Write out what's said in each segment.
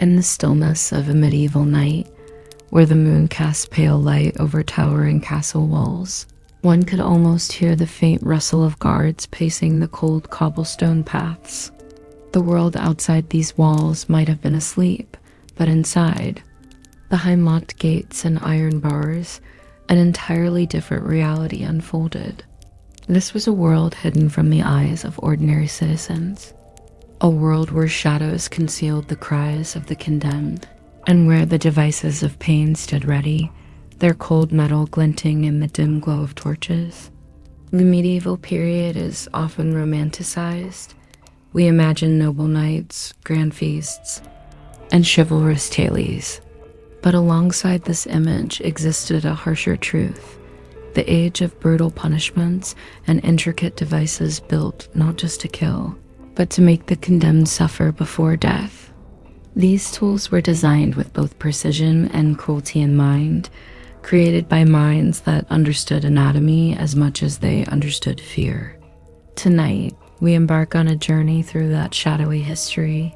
In the stillness of a medieval night, where the moon cast pale light over towering castle walls, one could almost hear the faint rustle of guards pacing the cold cobblestone paths. The world outside these walls might have been asleep, but inside, behind locked gates and iron bars, an entirely different reality unfolded. This was a world hidden from the eyes of ordinary citizens, a world where shadows concealed the cries of the condemned, and where the devices of pain stood ready, their cold metal glinting in the dim glow of torches. The medieval period is often romanticized. We imagine noble knights, grand feasts, and chivalrous tales. But alongside this image existed a harsher truth, the age of brutal punishments and intricate devices built not just to kill, but to make the condemned suffer before death. These tools were designed with both precision and cruelty in mind, created by minds that understood anatomy as much as they understood fear. Tonight, we embark on a journey through that shadowy history.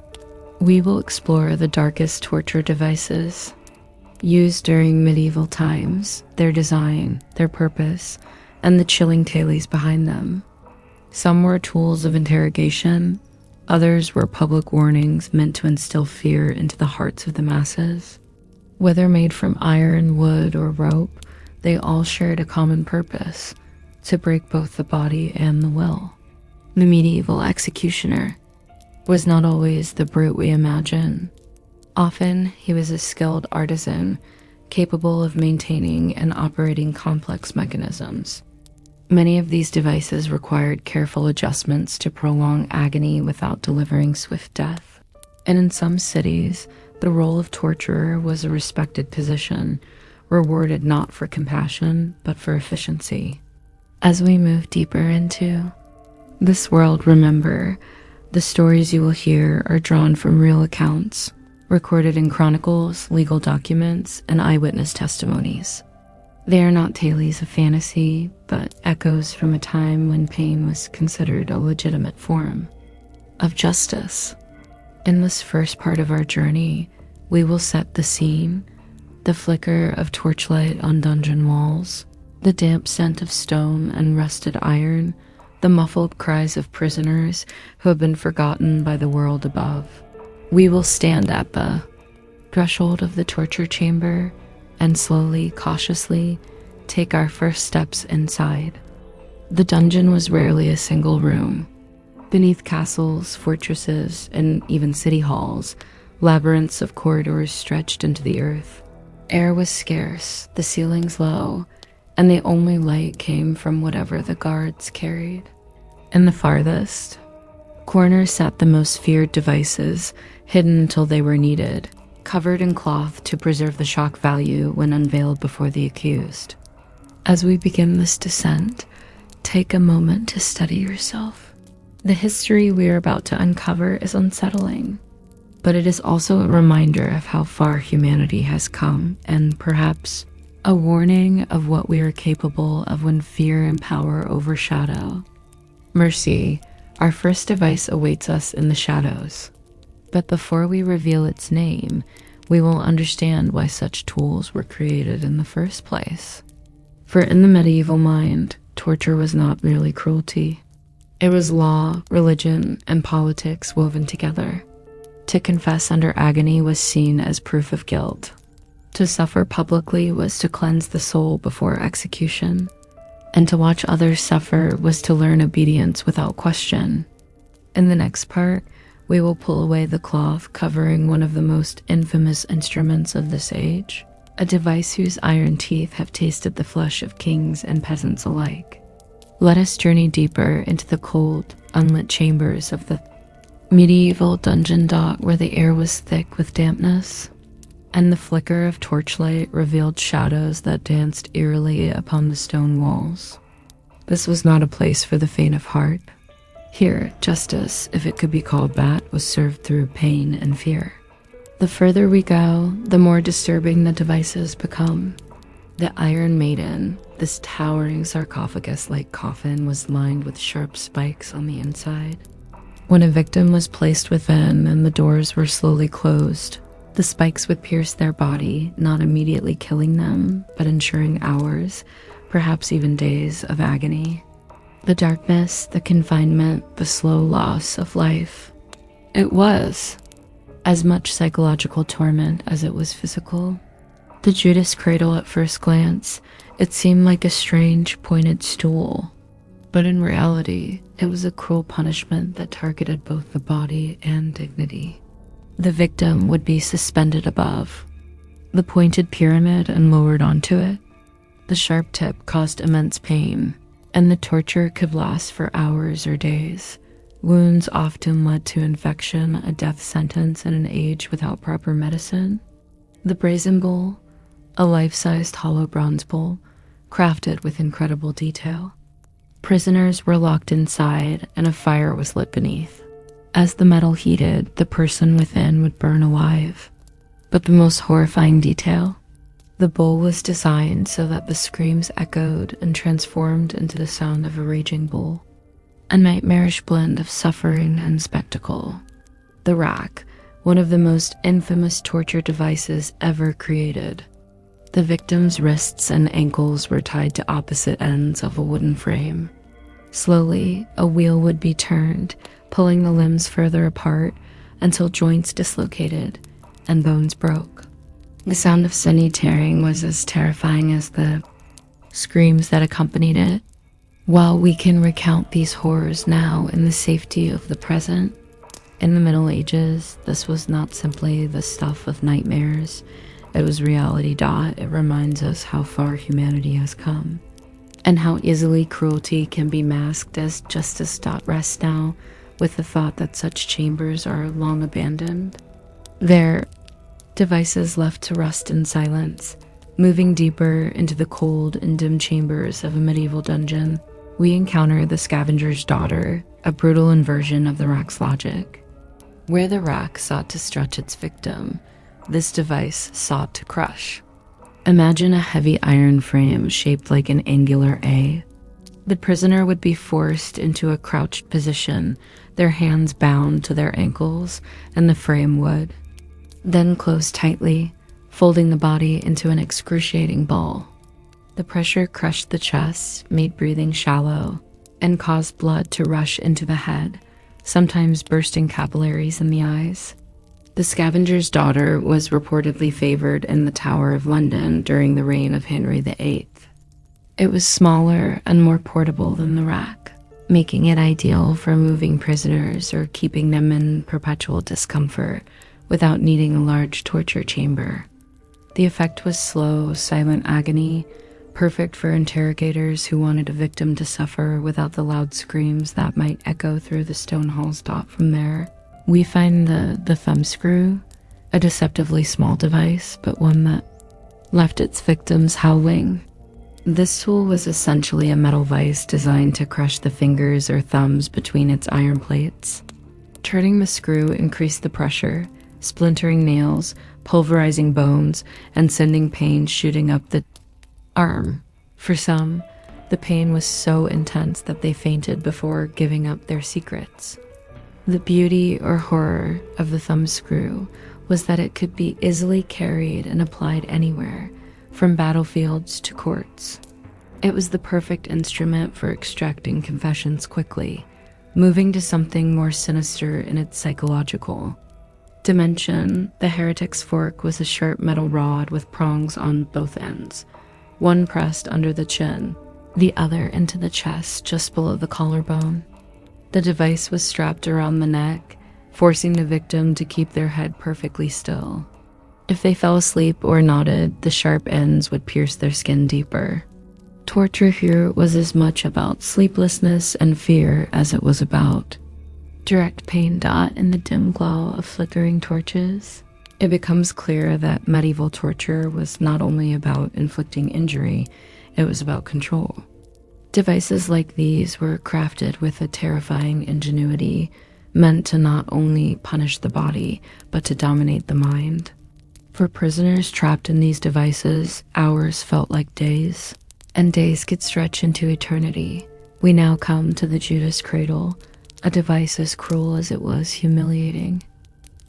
We will explore the darkest torture devices used during medieval times, their design, their purpose, and the chilling tales behind them. Some were tools of interrogation, others were public warnings meant to instill fear into the hearts of the masses. Whether made from iron, wood, or rope, they all shared a common purpose: to break both the body and the will. The medieval executioner was not always the brute we imagine. Often, he was a skilled artisan, capable of maintaining and operating complex mechanisms. Many of these devices required careful adjustments to prolong agony without delivering swift death. And in some cities, the role of torturer was a respected position, rewarded not for compassion, but for efficiency. As we move deeper into this world, remember, the stories you will hear are drawn from real accounts, recorded in chronicles, legal documents, and eyewitness testimonies. They are not tales of fantasy, but echoes from a time when pain was considered a legitimate form of justice. In this first part of our journey, we will set the scene: the flicker of torchlight on dungeon walls, the damp scent of stone and rusted iron, the muffled cries of prisoners who have been forgotten by the world above. We will stand at the threshold of the torture chamber and slowly, cautiously take our first steps inside. The dungeon was rarely a single room. Beneath castles, fortresses, and even city halls, labyrinths of corridors stretched into the earth. Air was scarce, the ceilings low, and the only light came from whatever the guards carried. In the farthest corner sat the most feared devices, hidden until they were needed, covered in cloth to preserve the shock value when unveiled before the accused. As we begin this descent, take a moment to steady yourself. The history we are about to uncover is unsettling, but it is also a reminder of how far humanity has come, and perhaps a warning of what we are capable of when fear and power overshadow. Mercy, our first device, awaits us in the shadows. But before we reveal its name, we will understand why such tools were created in the first place. For in the medieval mind, torture was not merely cruelty. It was law, religion, and politics woven together. To confess under agony was seen as proof of guilt. To suffer publicly was to cleanse the soul before execution. And to watch others suffer was to learn obedience without question. In the next part, we will pull away the cloth covering one of the most infamous instruments of this age, a device whose iron teeth have tasted the flesh of kings and peasants alike. Let us journey deeper into the cold, unlit chambers of the medieval dungeon dock, where the air was thick with dampness, and the flicker of torchlight revealed shadows that danced eerily upon the stone walls. This was not a place for the faint of heart. Here, justice, if it could be called that, was served through pain and fear. The further we go, the more disturbing the devices become. The Iron Maiden, this towering sarcophagus-like coffin, was lined with sharp spikes on the inside. When a victim was placed within and the doors were slowly closed, The spikes would pierce their body, not immediately killing them, but ensuring hours, perhaps even days of agony. The darkness, the confinement, the slow loss of life. It was as much psychological torment as it was physical. The Judas cradle at first glance, it seemed like a strange pointed stool, but in reality, it was a cruel punishment that targeted both the body and dignity. The victim would be suspended above the pointed pyramid and lowered onto it. The sharp tip caused immense pain, and the torture could last for hours or days. Wounds often led to infection, a death sentence, and an age without proper medicine. The brazen bowl, a life-sized hollow bronze bowl, crafted with incredible detail. Prisoners were locked inside, and a fire was lit beneath. As the metal heated, the person within would burn alive. But the most horrifying detail, the bowl was designed so that the screams echoed and transformed into the sound of a raging bull. A nightmarish blend of suffering and spectacle. The rack, one of the most infamous torture devices ever created. The victim's wrists and ankles were tied to opposite ends of a wooden frame. Slowly, a wheel would be turned, pulling the limbs further apart until joints dislocated and bones broke. The sound of sinew tearing was as terrifying as the screams that accompanied it. While we can recount these horrors now in the safety of the present, in the Middle Ages, this was not simply the stuff of nightmares. It was reality. It reminds us how far humanity has come, and how easily cruelty can be masked as justice. Rests now with the thought that such chambers are long abandoned. Their devices left to rust in silence. Moving deeper into the cold and dim chambers of a medieval dungeon, we encounter the scavenger's daughter, a brutal inversion of the rack's logic. Where the rack sought to stretch its victim, this device sought to crush. Imagine a heavy iron frame shaped like an angular A. The prisoner would be forced into a crouched position, their hands bound to their ankles, and the frame would then close tightly, folding the body into an excruciating ball. The pressure crushed the chest, made breathing shallow, and caused blood to rush into the head, sometimes bursting capillaries in the eyes. The scavenger's daughter was reportedly favored in the Tower of London during the reign of Henry VIII. It was smaller and more portable than the rack, making it ideal for moving prisoners or keeping them in perpetual discomfort without needing a large torture chamber. The effect was slow, silent agony, perfect for interrogators who wanted a victim to suffer without the loud screams that might echo through the stone halls. From there, we find the thumb screw, a deceptively small device, but one that left its victims howling. This tool was essentially a metal vise designed to crush the fingers or thumbs between its iron plates. Turning the screw increased the pressure, splintering nails, pulverizing bones, and sending pain shooting up the arm. For some, the pain was so intense that they fainted before giving up their secrets. The beauty or horror of the thumb screw was that it could be easily carried and applied anywhere, from battlefields to courts. It was the perfect instrument for extracting confessions quickly, moving to something more sinister in its psychological dimension. The heretic's fork was a sharp metal rod with prongs on both ends, one pressed under the chin, the other into the chest just below the collarbone. The device was strapped around the neck, forcing the victim to keep their head perfectly still. If they fell asleep or nodded, the sharp ends would pierce their skin deeper. Torture here was as much about sleeplessness and fear as it was about direct pain. In the dim glow of flickering torches, it becomes clear that medieval torture was not only about inflicting injury, it was about control. Devices like these were crafted with a terrifying ingenuity, meant to not only punish the body, but to dominate the mind. For prisoners trapped in these devices, hours felt like days, and days could stretch into eternity. We now come to the Judas cradle, a device as cruel as it was humiliating.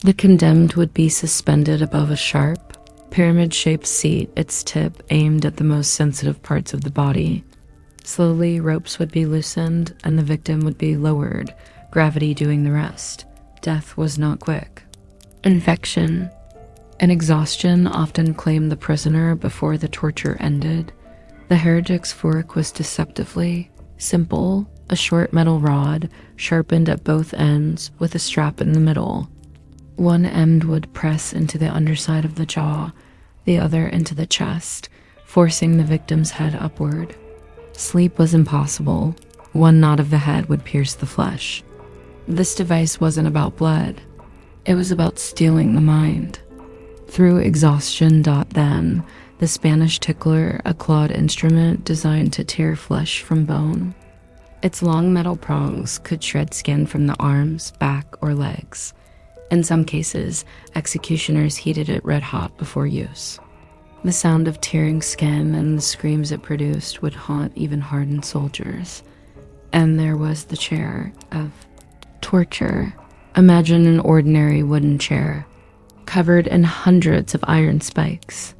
The condemned would be suspended above a sharp, pyramid-shaped seat, its tip aimed at the most sensitive parts of the body. Slowly, ropes would be loosened and the victim would be lowered, gravity doing the rest. Death was not quick. Infection and exhaustion often claimed the prisoner before the torture ended. The heretic's fork was deceptively simple, a short metal rod, sharpened at both ends with a strap in the middle. One end would press into the underside of the jaw, the other into the chest, forcing the victim's head upward. Sleep was impossible. One nod of the head would pierce the flesh. This device wasn't about blood. It was about stealing the mind. Through exhaustion. Then, the Spanish tickler, a clawed instrument designed to tear flesh from bone. Its long metal prongs could shred skin from the arms, back, or legs. In some cases, executioners heated it red hot before use. The sound of tearing skin and the screams it produced would haunt even hardened soldiers. And there was the chair of torture. Imagine an ordinary wooden chair, covered in hundreds of iron spikes.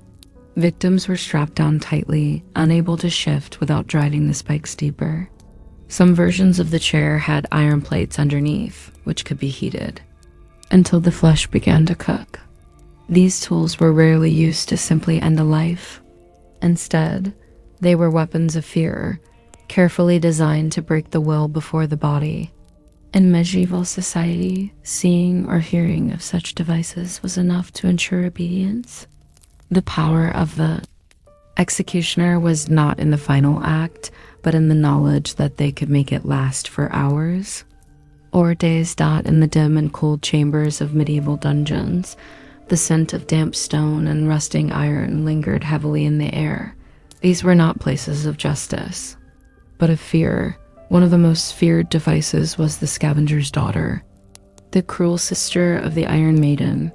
Victims were strapped down tightly, unable to shift without driving the spikes deeper. Some versions of the chair had iron plates underneath, which could be heated, until the flesh began to cook. These tools were rarely used to simply end a life. Instead, they were weapons of fear, carefully designed to break the will before the body. In medieval society, seeing or hearing of such devices was enough to ensure obedience. The power of the executioner was not in the final act, but in the knowledge that they could make it last for hours or days. In the dim and cold chambers of medieval dungeons, the scent of damp stone and rusting iron lingered heavily in the air. These were not places of justice, but of fear. One of the most feared devices was the scavenger's daughter, the cruel sister of the Iron Maiden.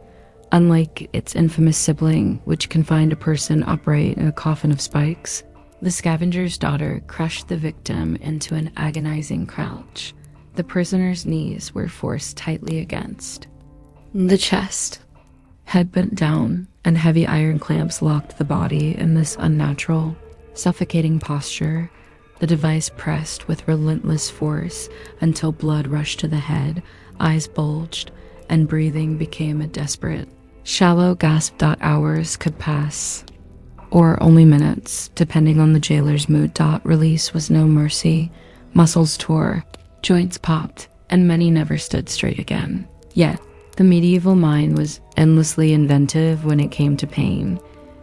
Unlike its infamous sibling, which confined a person upright in a coffin of spikes, the scavenger's daughter crushed the victim into an agonizing crouch. The prisoner's knees were forced tightly against the chest. Head bent down, and heavy iron clamps locked the body in this unnatural, suffocating posture. The device pressed with relentless force until blood rushed to the head, eyes bulged, and breathing became a desperate, shallow gasp. Hours could pass, or only minutes, depending on the jailer's mood. Release was no mercy. Muscles tore, joints popped, and many never stood straight again. Yet, the medieval mind was endlessly inventive when it came to pain.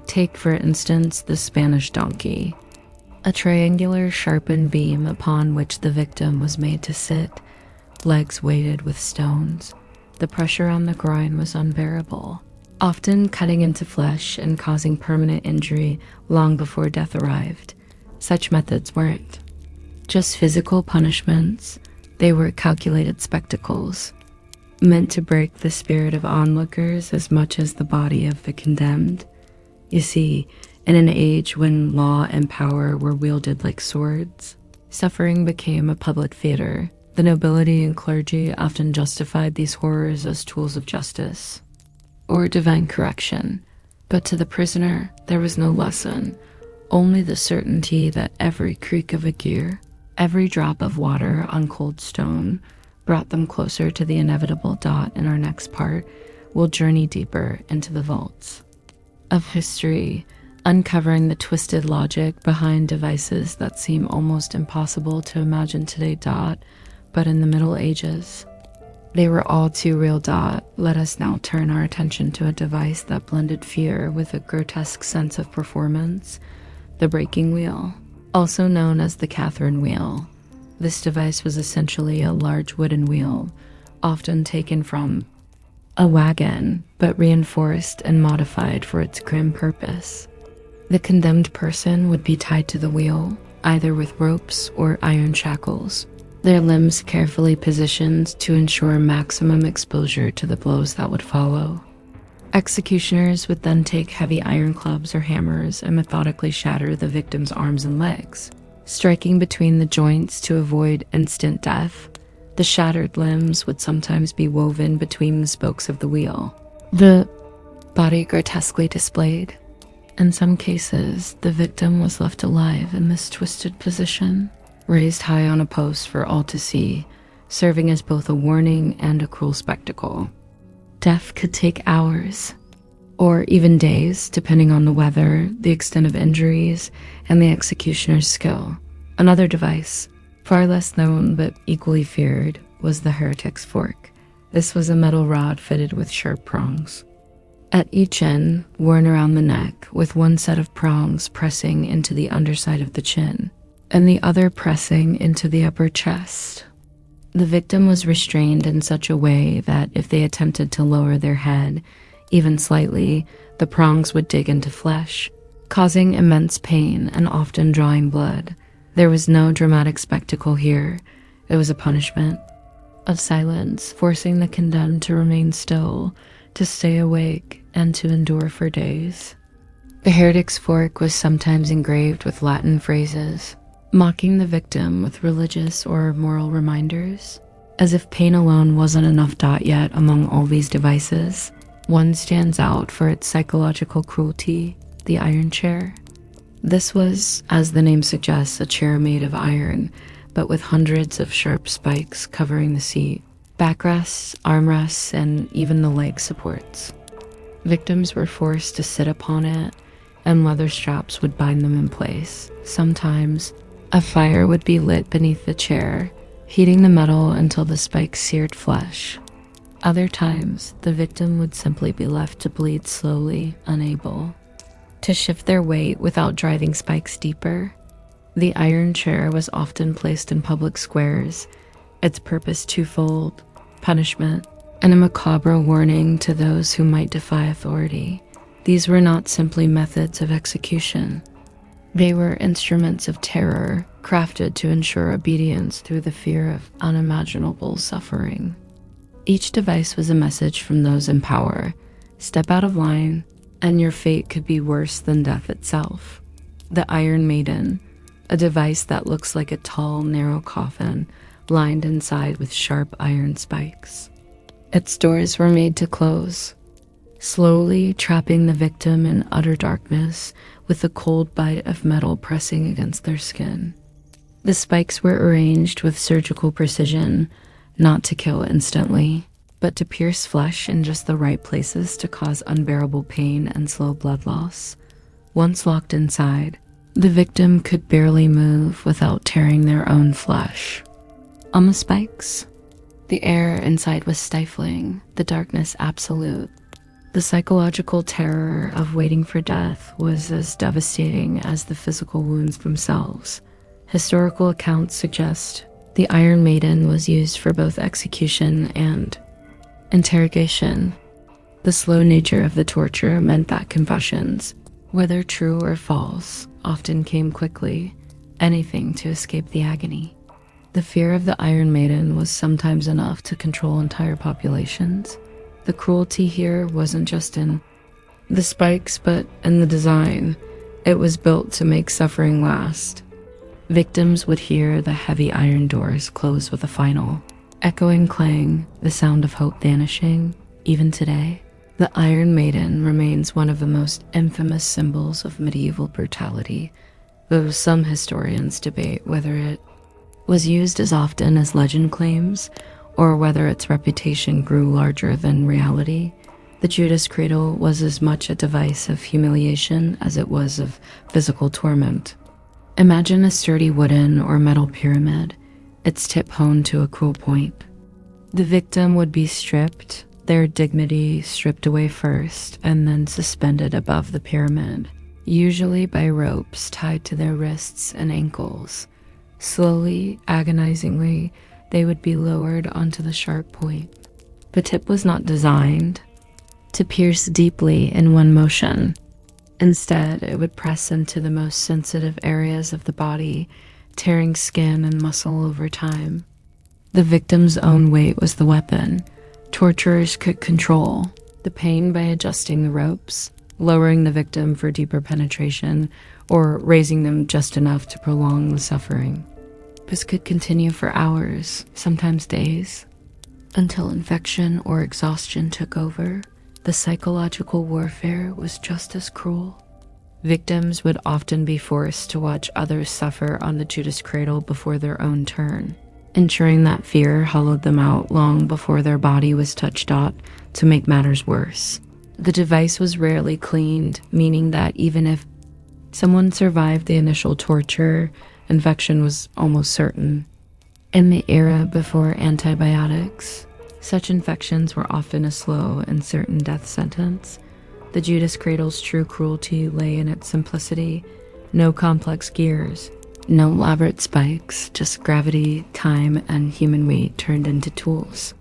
Take, for instance, the Spanish donkey, a triangular sharpened beam upon which the victim was made to sit, legs weighted with stones. The pressure on the groin was unbearable, often cutting into flesh and causing permanent injury long before death arrived. Such methods weren't just physical punishments, they were calculated spectacles, meant to break the spirit of onlookers as much as the body of the condemned. You see, in an age when law and power were wielded like swords, suffering became a public theater. The nobility and clergy often justified these horrors as tools of justice or divine correction. But to the prisoner, there was no lesson, only the certainty that every creak of a gear, every drop of water on cold stone, brought them closer to the inevitable. In our next part, we'll journey deeper into the vaults of history, uncovering the twisted logic behind devices that seem almost impossible to imagine today. But in the Middle Ages, they were all too real. Let us now turn our attention to a device that blended fear with a grotesque sense of performance: the breaking wheel, also known as the Catherine wheel. This device was essentially a large wooden wheel, often taken from a wagon, but reinforced and modified for its grim purpose. The condemned person would be tied to the wheel, either with ropes or iron shackles, their limbs carefully positioned to ensure maximum exposure to the blows that would follow. Executioners would then take heavy iron clubs or hammers and methodically shatter the victim's arms and legs, striking between the joints to avoid instant death. The shattered limbs would sometimes be woven between the spokes of the wheel, the body grotesquely displayed. In some cases, the victim was left alive in this twisted position, raised high on a post for all to see, serving as both a warning and a cruel spectacle. Death could take hours, or even days, depending on the weather, the extent of injuries, and the executioner's skill. Another device, far less known but equally feared, was the heretic's fork. This was a metal rod fitted with sharp prongs. At each end, worn around the neck, with one set of prongs pressing into the underside of the chin, and the other pressing into the upper chest. The victim was restrained in such a way that if they attempted to lower their head, even slightly, the prongs would dig into flesh, causing immense pain and often drawing blood. There was no dramatic spectacle here. It was a punishment of silence, forcing the condemned to remain still, to stay awake, and to endure for days. The heretic's fork was sometimes engraved with Latin phrases, mocking the victim with religious or moral reminders. As if pain alone wasn't enough. Yet among all these devices, one stands out for its psychological cruelty: the iron chair. This was, as the name suggests, a chair made of iron, but with hundreds of sharp spikes covering the seat, backrests, armrests, and even the leg supports. Victims were forced to sit upon it, and leather straps would bind them in place. Sometimes, a fire would be lit beneath the chair, heating the metal until the spikes seared flesh. Other times, the victim would simply be left to bleed slowly, unable to shift their weight without driving spikes deeper. The iron chair was often placed in public squares, its purpose twofold: punishment and a macabre warning to those who might defy authority. These were not simply methods of execution. They were instruments of terror, crafted to ensure obedience through the fear of unimaginable suffering. Each device was a message from those in power: step out of line, and your fate could be worse than death itself. The Iron Maiden, a device that looks like a tall, narrow coffin, lined inside with sharp iron spikes. Its doors were made to close, slowly trapping the victim in utter darkness with the cold bite of metal pressing against their skin. The spikes were arranged with surgical precision, not to kill instantly, but to pierce flesh in just the right places to cause unbearable pain and slow blood loss. Once locked inside, the victim could barely move without tearing their own flesh. On the spikes, the air inside was stifling, the darkness absolute. The psychological terror of waiting for death was as devastating as the physical wounds themselves. Historical accounts suggest the Iron Maiden was used for both execution and interrogation. The slow nature of the torture meant that confessions, whether true or false, often came quickly, anything to escape the agony. The fear of the Iron Maiden was sometimes enough to control entire populations. The cruelty here wasn't just in the spikes, but in the design. It was built to make suffering last. Victims would hear the heavy iron doors close with a final, echoing clang, the sound of hope vanishing. Even today, the Iron Maiden remains one of the most infamous symbols of medieval brutality, though some historians debate whether it was used as often as legend claims, or whether its reputation grew larger than reality. The Judas cradle was as much a device of humiliation as it was of physical torment. Imagine a sturdy wooden or metal pyramid, its tip honed to a cruel point. The victim would be stripped, their dignity stripped away first, and then suspended above the pyramid, usually by ropes tied to their wrists and ankles. Slowly, agonizingly, they would be lowered onto the sharp point. The tip was not designed to pierce deeply in one motion. Instead, it would press into the most sensitive areas of the body, tearing skin and muscle over time. The victim's own weight was the weapon. Torturers could control the pain by adjusting the ropes, lowering the victim for deeper penetration, or raising them just enough to prolong the suffering. This could continue for hours, sometimes days, until infection or exhaustion took over. The psychological warfare was just as cruel. Victims would often be forced to watch others suffer on the Judas cradle before their own turn, ensuring that fear hollowed them out long before their body was touched out. To make matters worse, the device was rarely cleaned, meaning that even if someone survived the initial torture, infection was almost certain. In the era before antibiotics, such infections were often a slow and certain death sentence. The Judas cradle's true cruelty lay in its simplicity. No complex gears, no elaborate spikes, just gravity, time, and human weight turned into tools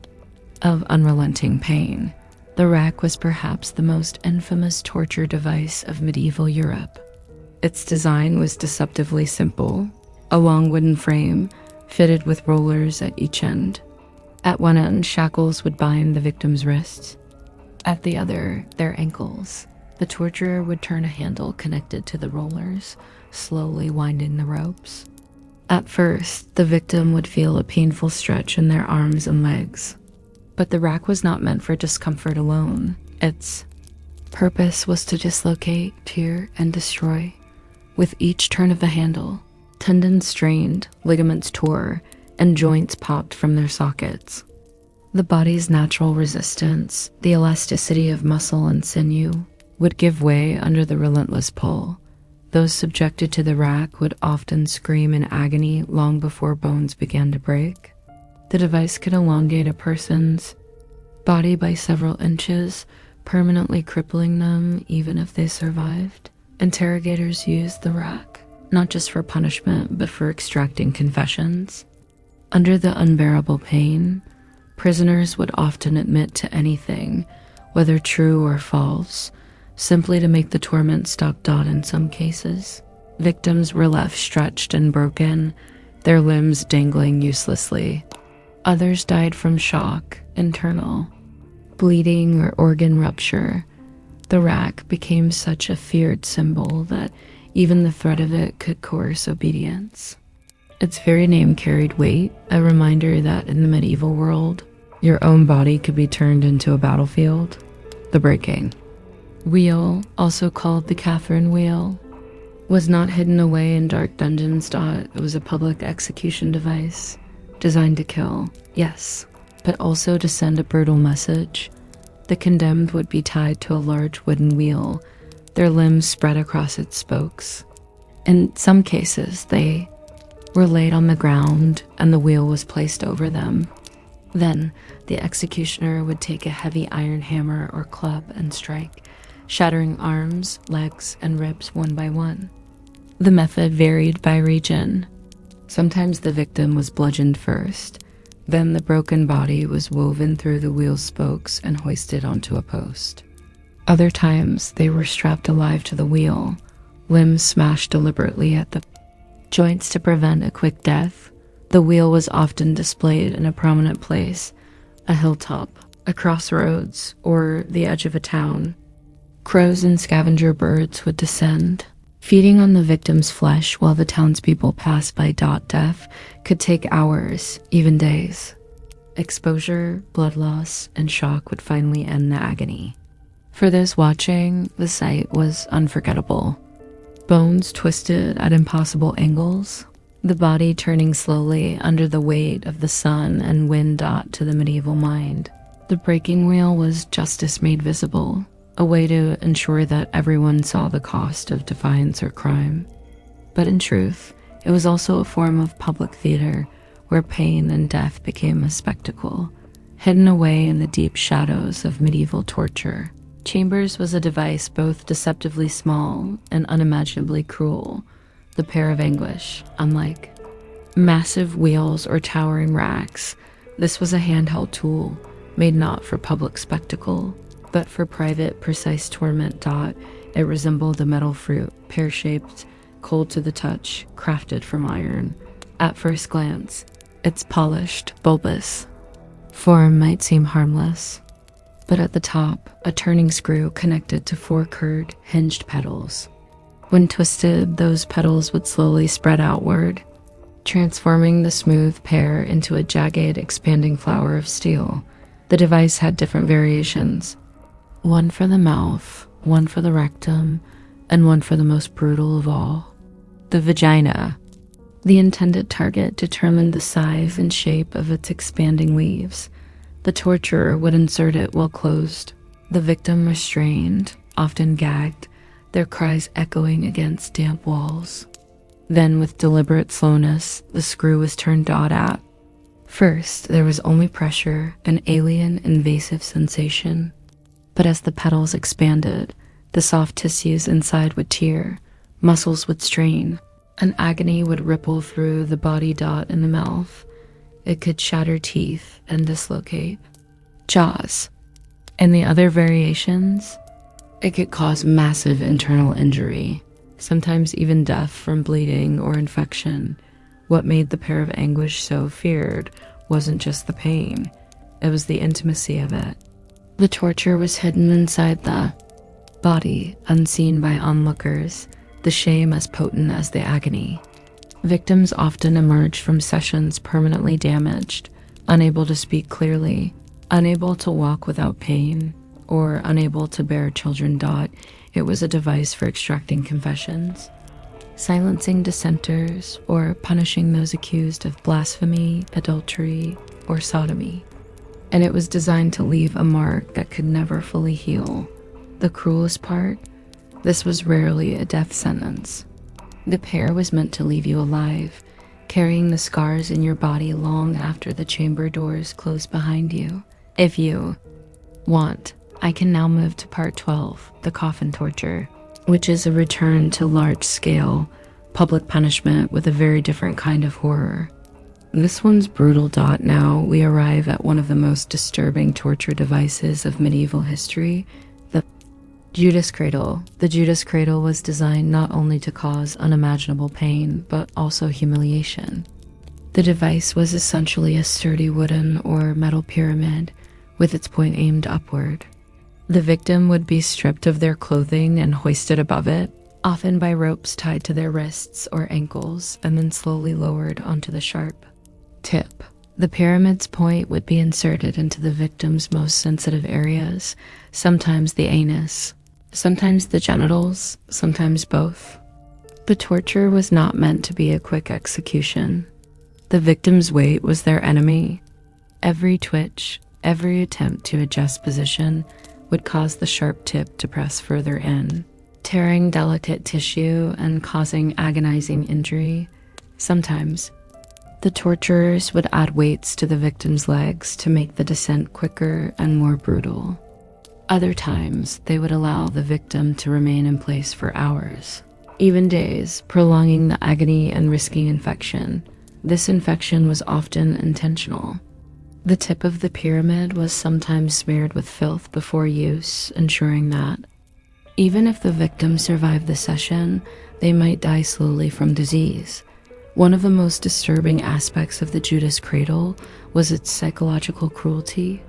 of unrelenting pain. The rack was perhaps the most infamous torture device of medieval Europe. Its design was deceptively simple: a long wooden frame fitted with rollers at each end. At one end, shackles would bind the victim's wrists. At the other, their ankles. The torturer would turn a handle connected to the rollers, slowly winding the ropes. At first, the victim would feel a painful stretch in their arms and legs. But the rack was not meant for discomfort alone. Its purpose was to dislocate, tear, and destroy. With each turn of the handle, tendons strained, ligaments tore, and joints popped from their sockets. The body's natural resistance, the elasticity of muscle and sinew, would give way under the relentless pull. Those subjected to the rack would often scream in agony long before bones began to break. The device could elongate a person's body by several inches, permanently crippling them even if they survived. Interrogators used the rack, not just for punishment, but for extracting confessions. Under the unbearable pain, prisoners would often admit to anything, whether true or false, simply to make the torment stop. In some cases, victims were left stretched and broken, their limbs dangling uselessly. Others died from shock, internal bleeding, or organ rupture. The rack became such a feared symbol that even the threat of it could coerce obedience. Its very name carried weight, a reminder that in the medieval world, your own body could be turned into a battlefield. The breaking wheel, also called the Catherine wheel, was not hidden away in dark dungeons. It was a public execution device designed to kill, yes, but also to send a brutal message. The condemned would be tied to a large wooden wheel, their limbs spread across its spokes. In some cases, they were laid on the ground and the wheel was placed over them. Then, the executioner would take a heavy iron hammer or club and strike, shattering arms, legs, and ribs one by one. The method varied by region. Sometimes the victim was bludgeoned first, then the broken body was woven through the wheel's spokes and hoisted onto a post. Other times, they were strapped alive to the wheel, limbs smashed deliberately at the joints to prevent a quick death. The wheel was often displayed in a prominent place, a hilltop, a crossroads, or the edge of a town. Crows and scavenger birds would descend, feeding on the victim's flesh while the townspeople passed by. Death could take hours, even days. Exposure, blood loss, and shock would finally end the agony. For those watching, the sight was unforgettable. Bones twisted at impossible angles, the body turning slowly under the weight of the sun and wind. To the medieval mind, the breaking wheel was justice made visible, a way to ensure that everyone saw the cost of defiance or crime. But in truth, it was also a form of public theater where pain and death became a spectacle, hidden away in the deep shadows of medieval torture. Chambers was a device both deceptively small and unimaginably cruel, the pair of anguish. Unlike massive wheels or towering racks, this was a handheld tool made not for public spectacle, but for private, precise torment. It resembled a metal fruit, pear-shaped, cold to the touch, crafted from iron. At first glance, its polished, bulbous form might seem harmless, but at the top, a turning screw connected to four curved, hinged petals. When twisted, those petals would slowly spread outward, transforming the smooth pear into a jagged, expanding flower of steel. The device had different variations, one for the mouth, one for the rectum, and one for the most brutal of all, the vagina. The intended target determined the size and shape of its expanding leaves. The torturer would insert it while closed, the victim restrained, often gagged, their cries echoing against damp walls. Then, with deliberate slowness, the screw was turned taut at. First, there was only pressure, an alien, invasive sensation. But as the petals expanded, the soft tissues inside would tear, muscles would strain, an agony would ripple through the body dot in the mouth. It could shatter teeth and dislocate jaws. And the other variations, it could cause massive internal injury, sometimes even death from bleeding or infection. What made the pair of anguish so feared wasn't just the pain, it was the intimacy of it. The torture was hidden inside the body, unseen by onlookers, the shame as potent as the agony. Victims often emerged from sessions permanently damaged, unable to speak clearly, unable to walk without pain, or unable to bear children. It was a device for extracting confessions, silencing dissenters, or punishing those accused of blasphemy, adultery, or sodomy. And it was designed to leave a mark that could never fully heal. The cruelest part, this was rarely a death sentence. The pear was meant to leave you alive, carrying the scars in your body long after the chamber doors closed behind you. If you want, I can now move to part 12, the coffin torture, which is a return to large-scale public punishment with a very different kind of horror. This one's brutal. Now we arrive at one of the most disturbing torture devices of medieval history, the Judas cradle. The Judas cradle was designed not only to cause unimaginable pain, but also humiliation. The device was essentially a sturdy wooden or metal pyramid with its point aimed upward. The victim would be stripped of their clothing and hoisted above it, often by ropes tied to their wrists or ankles, and then slowly lowered onto the sharp tip. The pyramid's point would be inserted into the victim's most sensitive areas, sometimes the anus, sometimes the genitals, sometimes both. The torture was not meant to be a quick execution. The victim's weight was their enemy. Every twitch, every attempt to adjust position would cause the sharp tip to press further in, tearing delicate tissue and causing agonizing injury. Sometimes, the torturers would add weights to the victim's legs to make the descent quicker and more brutal. Other times, they would allow the victim to remain in place for hours, even days, prolonging the agony and risking infection. This infection was often intentional. The tip of the pyramid was sometimes smeared with filth before use, ensuring that, even if the victim survived the session, they might die slowly from disease. One of the most disturbing aspects of the Judas cradle was its psychological cruelty.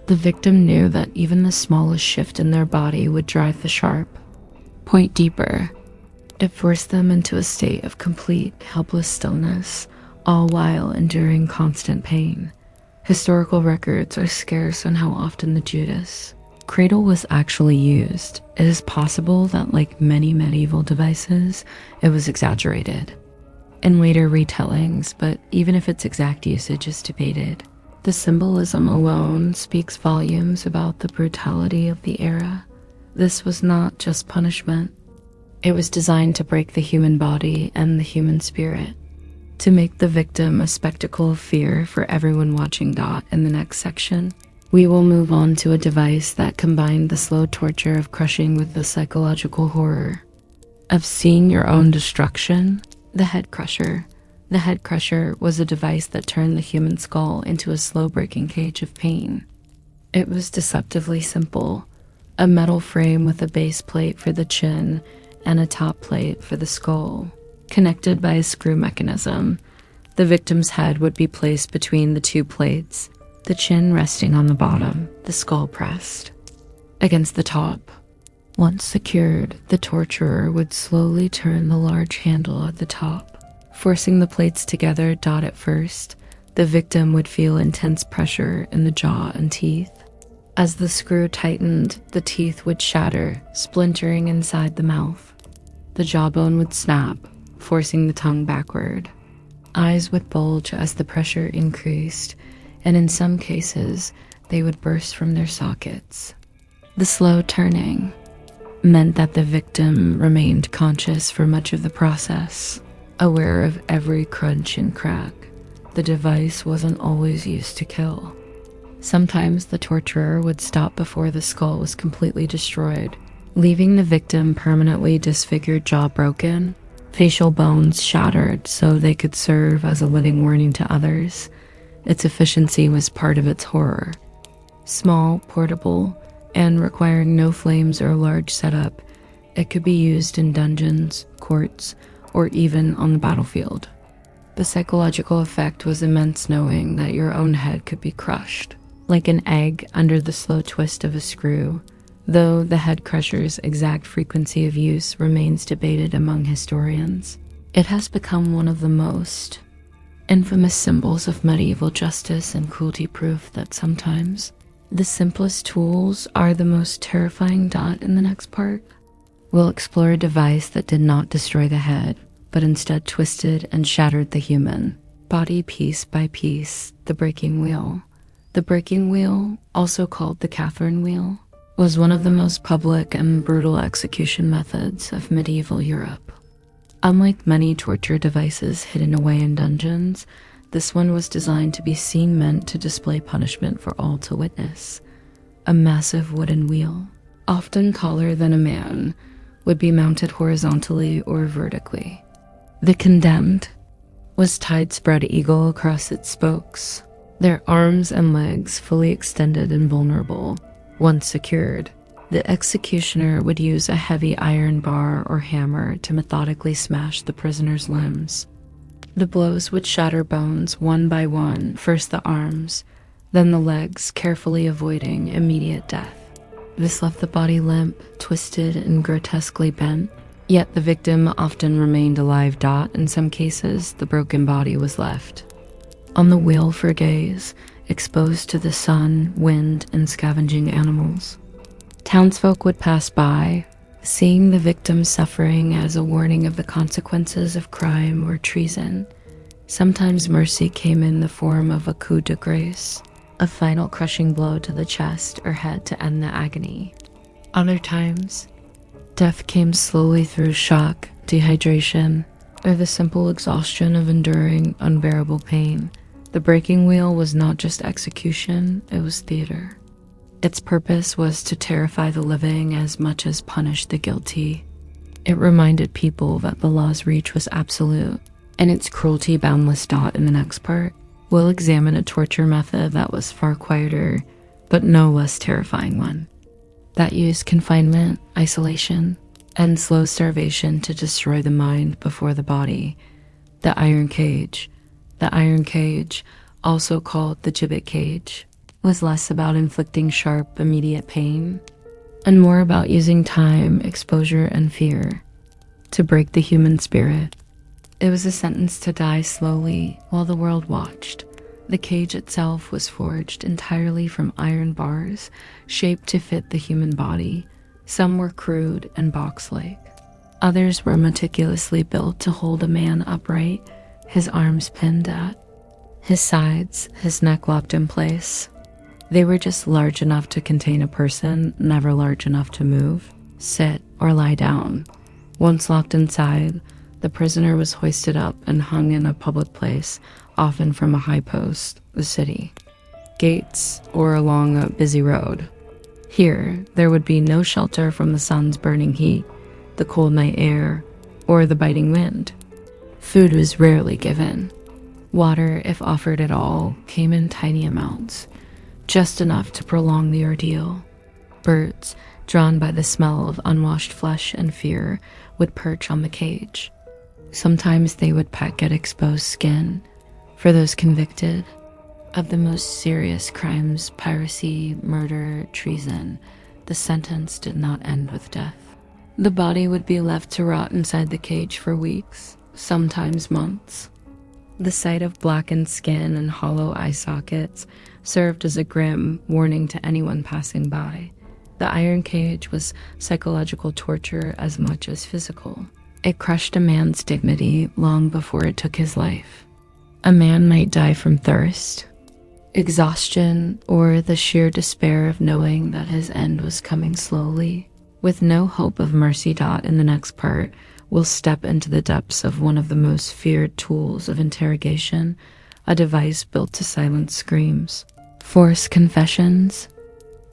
The victim knew that even the smallest shift in their body would drive the sharp point deeper. It forced them into a state of complete, helpless stillness, all while enduring constant pain. Historical records are scarce on how often the Judas cradle was actually used. It is possible that, like many medieval devices, it was exaggerated in later retellings, but even if its exact usage is debated, the symbolism alone speaks volumes about the brutality of the era. This was not just punishment. It was designed to break the human body and the human spirit, to make the victim a spectacle of fear for everyone watching. In the next section, we will move on to a device that combined the slow torture of crushing with the psychological horror of seeing your own destruction. The head crusher. The head crusher was a device that turned the human skull into a slow-breaking cage of pain. It was deceptively simple, a metal frame with a base plate for the chin and a top plate for the skull, connected by a screw mechanism. The victim's head would be placed between the two plates, the chin resting on the bottom, the skull pressed against the top. Once secured, the torturer would slowly turn the large handle at the top, Forcing the plates together. At first, the victim would feel intense pressure in the jaw and teeth. As the screw tightened, the teeth would shatter, splintering inside the mouth. The jawbone would snap, forcing the tongue backward. Eyes would bulge as the pressure increased, and in some cases, they would burst from their sockets. The slow turning meant that the victim remained conscious for much of the process, aware of every crunch and crack. The device wasn't always used to kill. Sometimes the torturer would stop before the skull was completely destroyed, leaving the victim permanently disfigured, jaw broken, facial bones shattered so they could serve as a living warning to others. Its efficiency was part of its horror. Small, portable, and requiring no flames or large setup, it could be used in dungeons, courts, or even on the battlefield. The psychological effect was immense, knowing that your own head could be crushed, like an egg under the slow twist of a screw, though the head crusher's exact frequency of use remains debated among historians. It has become one of the most infamous symbols of medieval justice and cruelty, proof that sometimes the simplest tools are the most terrifying. In the next part, we'll explore a device that did not destroy the head, but instead twisted and shattered the human body piece by piece. The breaking wheel. The breaking wheel, also called the Catherine wheel, was one of the most public and brutal execution methods of medieval Europe. Unlike many torture devices hidden away in dungeons, this one was designed to be seen, meant to display punishment for all to witness. A massive wooden wheel, often taller than a man, would be mounted horizontally or vertically. The condemned was tied spread eagle across its spokes, their arms and legs fully extended and vulnerable. Once secured, the executioner would use a heavy iron bar or hammer to methodically smash the prisoner's limbs. The blows would shatter bones one by one, first the arms, then the legs, carefully avoiding immediate death. This left the body limp, twisted, and grotesquely bent, yet the victim often remained alive. In some cases, the broken body was left on the wheel for days, exposed to the sun, wind, and scavenging animals. Townsfolk would pass by, seeing the victim suffering as a warning of the consequences of crime or treason. Sometimes mercy came in the form of a coup de grace, a final crushing blow to the chest or head to end the agony. Other times, death came slowly through shock, dehydration, or the simple exhaustion of enduring unbearable pain. The breaking wheel was not just execution, it was theater. Its purpose was to terrify the living as much as punish the guilty. It reminded people that the law's reach was absolute, and its cruelty boundless. In the next part, we'll examine a torture method that was far quieter, but no less terrifying one, that used confinement, isolation, and slow starvation to destroy the mind before the body. The iron cage. The iron cage, also called the gibbet cage, was less about inflicting sharp, immediate pain, and more about using time, exposure, and fear to break the human spirit. It was a sentence to die slowly while the world watched. The cage itself was forged entirely from iron bars, shaped to fit the human body. Some were crude and box-like. Others were meticulously built to hold a man upright, his arms pinned at his sides, his neck locked in place. They were just large enough to contain a person, never large enough to move, sit, or lie down. Once locked inside, the prisoner was hoisted up and hung in a public place, often from a high post, the city, gates, or along a busy road. Here, there would be no shelter from the sun's burning heat, the cold night air, or the biting wind. Food was rarely given. Water, if offered at all, came in tiny amounts, just enough to prolong the ordeal. Birds, drawn by the smell of unwashed flesh and fear, would perch on the cage. Sometimes they would peck at exposed skin. For those convicted of the most serious crimes, piracy, murder, treason, the sentence did not end with death. The body would be left to rot inside the cage for weeks, sometimes months. The sight of blackened skin and hollow eye sockets served as a grim warning to anyone passing by. The iron cage was psychological torture as much as physical. It crushed a man's dignity long before it took his life. A man might die from thirst, exhaustion, or the sheer despair of knowing that his end was coming slowly. With no hope of mercy. In the next part, we'll step into the depths of one of the most feared tools of interrogation, a device built to silence screams, force confessions,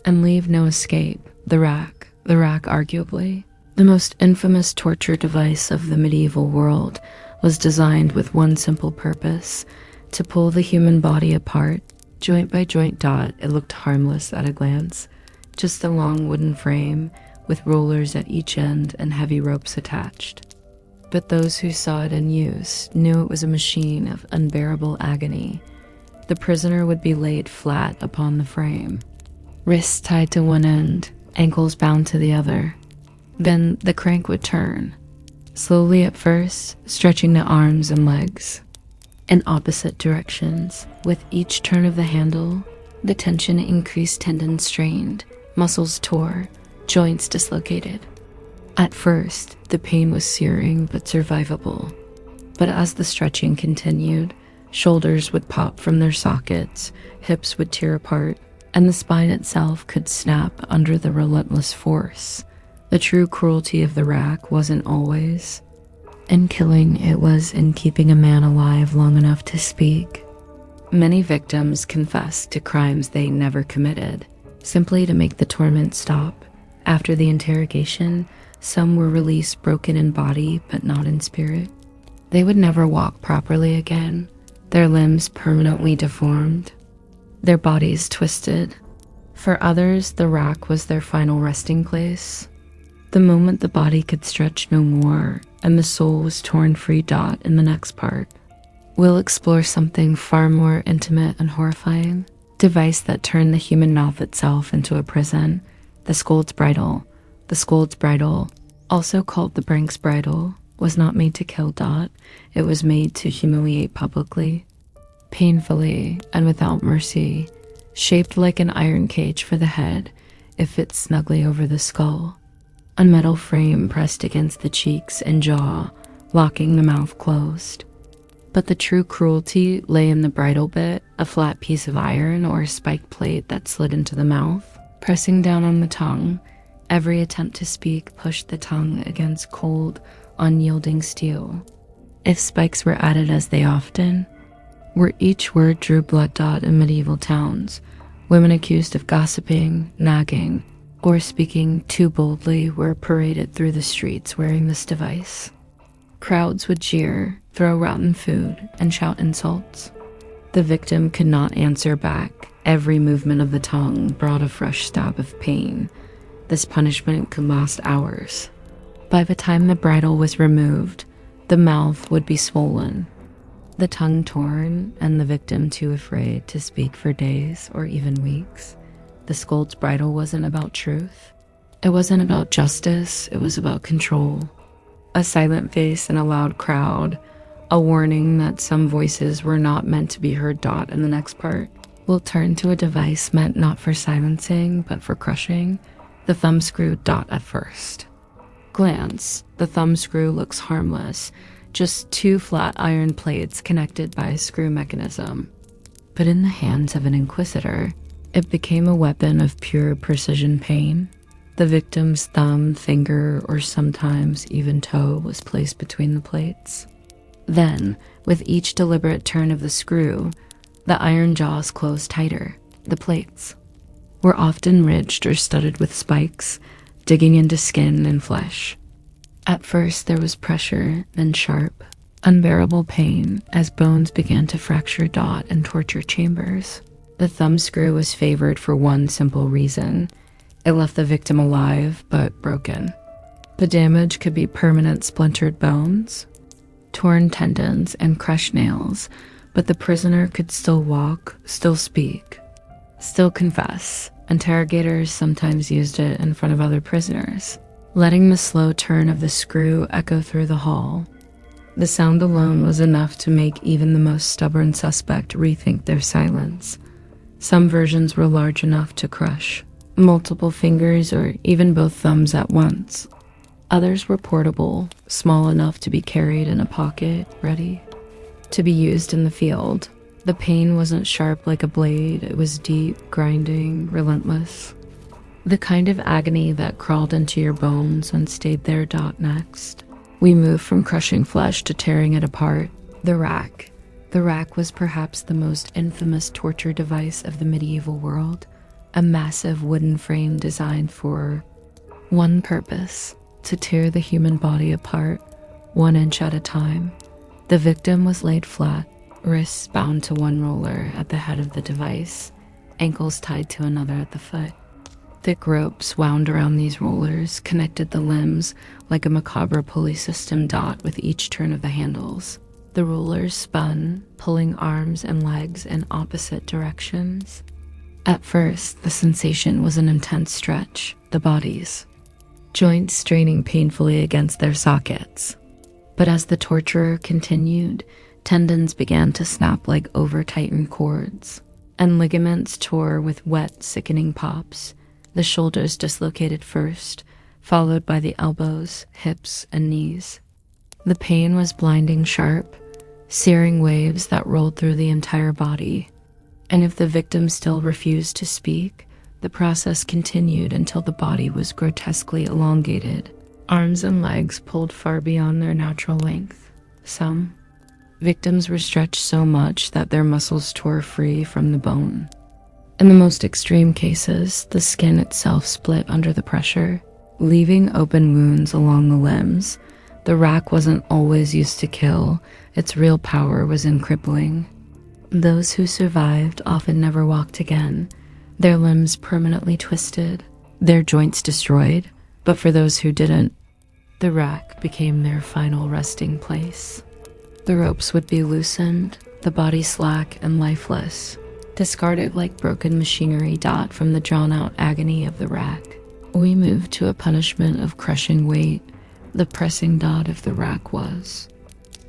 and leave no escape. The rack. The rack, arguably the most infamous torture device of the medieval world, was designed with one simple purpose: to pull the human body apart, joint by joint. It looked harmless at a glance, just a long wooden frame with rollers at each end and heavy ropes attached. But those who saw it in use knew it was a machine of unbearable agony. The prisoner would be laid flat upon the frame, wrists tied to one end, ankles bound to the other. Then the crank would turn, slowly at first, stretching the arms and legs in opposite directions. With each turn of the handle, the tension increased, tendons strained, muscles tore, joints dislocated. At first, the pain was searing but survivable. But as the stretching continued, shoulders would pop from their sockets, hips would tear apart, and the spine itself could snap under the relentless force. The true cruelty of the rack wasn't always in killing, it was in keeping a man alive long enough to speak. Many victims confessed to crimes they never committed, simply to make the torment stop. After the interrogation, some were released broken in body but not in spirit. They would never walk properly again, their limbs permanently deformed, their bodies twisted. For others, the rack was their final resting place. The moment the body could stretch no more and the soul was torn free. In the next part, we'll explore something far more intimate and horrifying, device that turned the human mouth itself into a prison: the scold's bridle. The scold's bridle, also called the Brink's bridle, was not made to kill. It was made to humiliate publicly, painfully, and without mercy. Shaped like an iron cage for the head, it fits snugly over the skull. A metal frame pressed against the cheeks and jaw, locking the mouth closed. But the true cruelty lay in the bridle bit, a flat piece of iron or a spiked plate that slid into the mouth, pressing down on the tongue. Every attempt to speak pushed the tongue against cold, unyielding steel. If spikes were added, as they often were, each word drew blood. In medieval towns, women accused of gossiping, nagging, or speaking too boldly were paraded through the streets wearing this device. Crowds would jeer, throw rotten food, and shout insults. The victim could not answer back. Every movement of the tongue brought a fresh stab of pain. This punishment could last hours. By the time the bridle was removed, the mouth would be swollen, the tongue torn, and the victim too afraid to speak for days or even weeks. The scold's bridle wasn't about truth. It wasn't about justice. It was about control. A silent face in a loud crowd. A warning that some voices were not meant to be heard. In the next part, we'll turn to a device meant not for silencing, but for crushing. The thumbscrew. At first glance, the thumbscrew looks harmless. Just two flat iron plates connected by a screw mechanism. But in the hands of an inquisitor, it became a weapon of pure precision pain. The victim's thumb, finger, or sometimes even toe was placed between the plates. Then, with each deliberate turn of the screw, the iron jaws closed tighter. The plates were often ridged or studded with spikes, digging into skin and flesh. At first there was pressure, then sharp, unbearable pain as bones began to fracture. In torture chambers, the thumbscrew was favored for one simple reason: it left the victim alive but broken. The damage could be permanent splintered bones, torn tendons, and crushed nails, but the prisoner could still walk, still speak, still confess. Interrogators sometimes used it in front of other prisoners, letting the slow turn of the screw echo through the hall. The sound alone was enough to make even the most stubborn suspect rethink their silence. Some versions were large enough to crush multiple fingers or even both thumbs at once. Others were portable, small enough to be carried in a pocket, ready to be used in the field. The pain wasn't sharp like a blade, it was deep, grinding, relentless. The kind of agony that crawled into your bones and stayed there. Next, we moved from crushing flesh to tearing it apart. The rack. The rack was perhaps the most infamous torture device of the medieval world, a massive wooden frame designed for one purpose: to tear the human body apart, 1 inch at a time. The victim was laid flat, wrists bound to one roller at the head of the device, ankles tied to another at the foot. Thick ropes wound around these rollers connected the limbs like a macabre pulley system. With each turn of the handles, the rollers spun, pulling arms and legs in opposite directions. At first, the sensation was an intense stretch, the body's joints straining painfully against their sockets. But as the torturer continued, tendons began to snap like over-tightened cords, and ligaments tore with wet, sickening pops. The shoulders dislocated first, followed by the elbows, hips, and knees. The pain was blinding sharp, searing waves that rolled through the entire body. And if the victim still refused to speak, the process continued until the body was grotesquely elongated, arms and legs pulled far beyond their natural length. Some victims were stretched so much that their muscles tore free from the bone. In the most extreme cases, the skin itself split under the pressure, leaving open wounds along the limbs. The rack wasn't always used to kill, its real power was in crippling. Those who survived often never walked again, their limbs permanently twisted, their joints destroyed. But for those who didn't, the rack became their final resting place. The ropes would be loosened, the body slack and lifeless, discarded like broken machinery. From the drawn-out agony of the rack, we moved to a punishment of crushing weight. The pressing of the rack was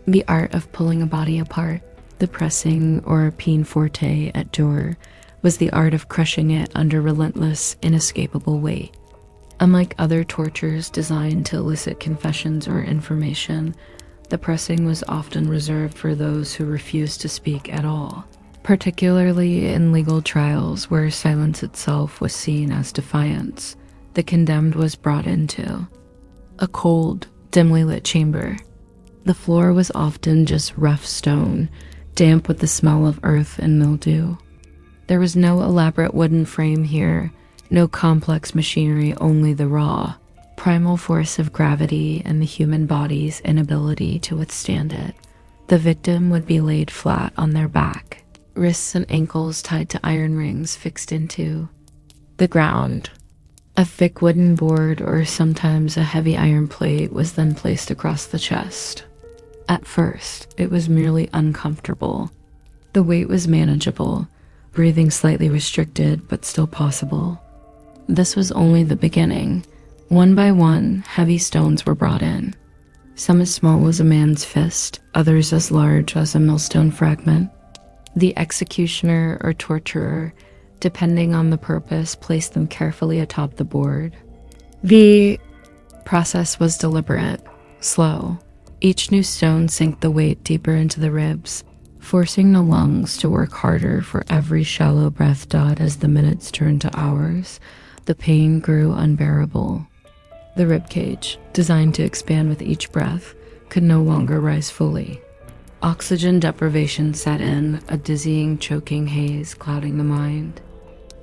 the art of pulling a body apart. The pressing, or peine forte at jour, was the art of crushing it under relentless, inescapable weight. Unlike other tortures designed to elicit confessions or information, the pressing was often reserved for those who refused to speak at all, particularly in legal trials where silence itself was seen as defiance. The condemned was brought into a cold, dimly lit chamber. The floor was often just rough stone, damp with the smell of earth and mildew. There was no elaborate wooden frame here, no complex machinery, only the raw, primal force of gravity and the human body's inability to withstand it. The victim would be laid flat on their back, wrists and ankles tied to iron rings fixed into the ground. A thick wooden board or sometimes a heavy iron plate was then placed across the chest. At first, it was merely uncomfortable. The weight was manageable, breathing slightly restricted but still possible. This was only the beginning. One by one, heavy stones were brought in. Some as small as a man's fist, others as large as a millstone fragment. The executioner or torturer, depending on the purpose, placed them carefully atop the board. The process was deliberate, slow. Each new stone sank the weight deeper into the ribs, forcing the lungs to work harder for every shallow breath. As the minutes turned to hours, the pain grew unbearable. The ribcage, designed to expand with each breath, could no longer rise fully. Oxygen deprivation set in, a dizzying, choking haze clouding the mind.